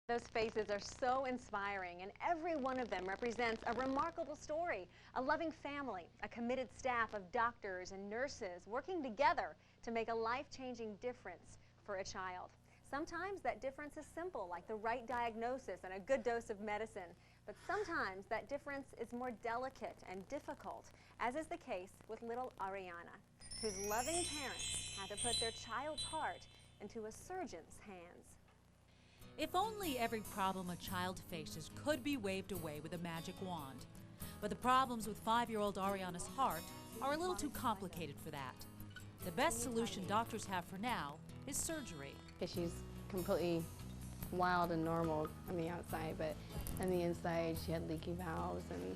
Those faces are so inspiring, and every one of them represents a remarkable story, a loving family, a committed staff of doctors and nurses working together to make a life-changing difference for a child. Sometimes that difference is simple, like the right diagnosis and a good dose of medicine. But sometimes that difference is more delicate and difficult, as is the case with little Ariana, whose loving parents had to put their child's heart into a surgeon's hands. If only every problem a child faces could be waved away with a magic wand. But the problems with 5-year-old Ariana's heart are a little too complicated for that. The best solution doctors have for now is surgery. She's completely wild and normal on the outside, but on the inside she had leaky valves and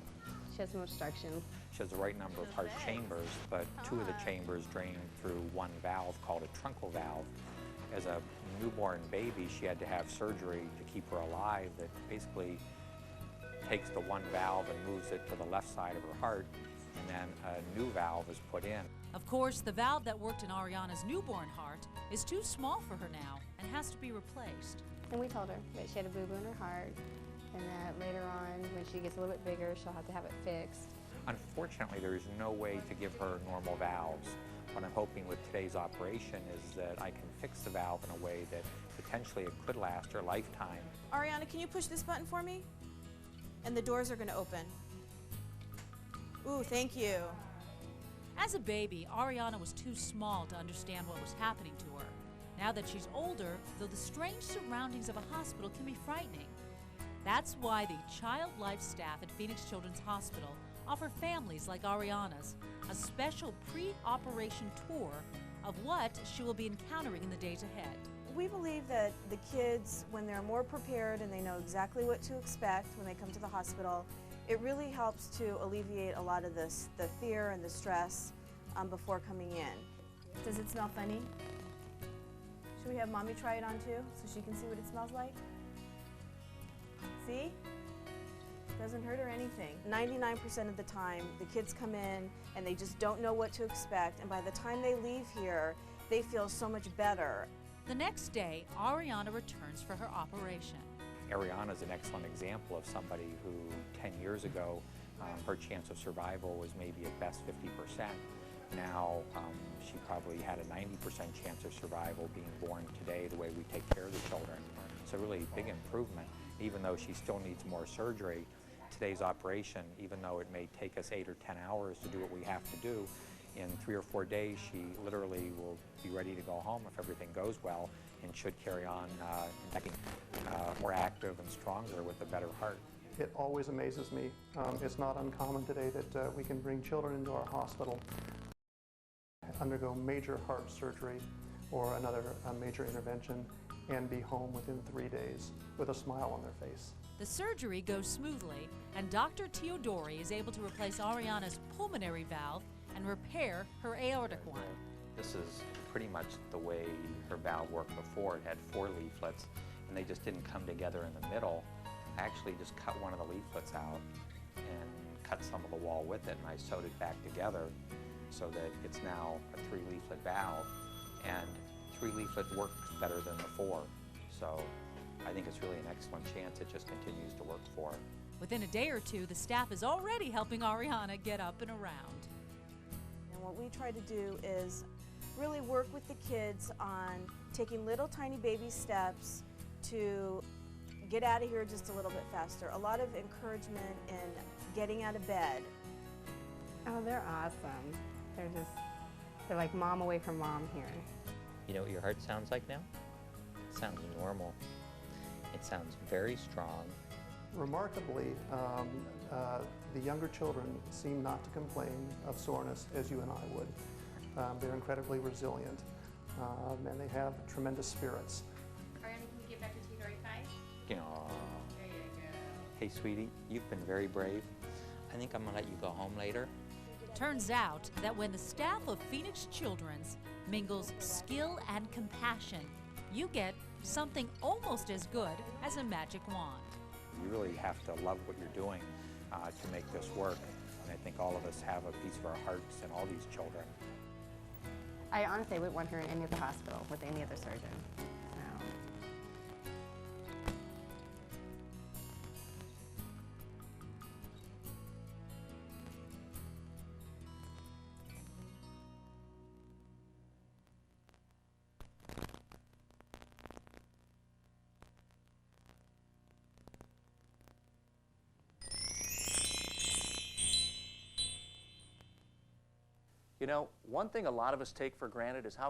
she had some obstruction. She has the right number of heart chambers, but 2 of the chambers drain through one valve called a truncal valve. As a newborn baby, she had to have surgery to keep her alive that basically takes the one valve and moves it to the left side of her heart, and then a new valve is put in. Of course, the valve that worked in Ariana's newborn heart is too small for her now and has to be replaced. And we told her that she had a boo-boo in her heart and that later on, when she gets a little bit bigger, she'll have to have it fixed. Unfortunately, there is no way to give her normal valves. What I'm hoping with today's operation is that I can fix the valve in a way that potentially it could last her lifetime. Ariana, can you push this button for me? And the doors are going to open. Ooh, thank you. As a baby, Ariana was too small to understand what was happening to her. Now that she's older, though, the strange surroundings of a hospital can be frightening. That's why the Child Life staff at Phoenix Children's Hospital offer families like Ariana's a special pre-operation tour of what she will be encountering in the days ahead. We believe that the kids, when they're more prepared and they know exactly what to expect when they come to the hospital, it really helps to alleviate a lot of the fear and the stress before coming in. Does it smell funny? Should we have Mommy try it on too so she can see what it smells like? See? Doesn't hurt or anything. 99% of the time, the kids come in and they just don't know what to expect, and by the time they leave here, they feel so much better. The next day, Ariana returns for her operation. Ariana is an excellent example of somebody who 10 years ago, her chance of survival was maybe at best 50%. Now, she probably had a 90% chance of survival being born today, the way we take care of the children. It's a really big improvement. Even though she still needs more surgery, today's operation, even though it may take us 8 or 10 hours to do what we have to do, in 3 or 4 days she literally will be ready to go home if everything goes well, and should carry on getting more active and stronger with a better heart. It always amazes me. It's not uncommon today that we can bring children into our hospital, undergo major heart surgery or another major intervention, and be home within 3 days with a smile on their face. The surgery goes smoothly, and Dr. Teodori is able to replace Ariana's pulmonary valve and repair her aortic one. This is pretty much the way her valve worked before. It had 4 leaflets, and they just didn't come together in the middle. I actually just cut one of the leaflets out and cut some of the wall with it, and I sewed it back together so that it's now a 3-leaflet valve, and 3-leaflet works better than the 4. So I think it's really an excellent chance it just continues to work for her. Within a day or two, the staff is already helping Ariana get up and around. And what we try to do is really work with the kids on taking little tiny baby steps to get out of here just a little bit faster. A lot of encouragement in getting out of bed. Oh, they're awesome. They're like mom away from mom here. You know what your heart sounds like now? It sounds normal. It sounds very strong. Remarkably, the younger children seem not to complain of soreness as you and I would. They're incredibly resilient, and they have tremendous spirits. Ariana, can we get back to Teodori 5? You know, There you go. hey sweetie, you've been very brave. I think I'm gonna let you go home later. Turns out that when the staff of Phoenix Children's mingles skill and compassion, you get something almost as good as a magic wand. You really have to love what you're doing to make this work, and I think all of us have a piece of our hearts in all these children. I honestly wouldn't want her in any other hospital with any other surgeon. You know, one thing a lot of us take for granted is how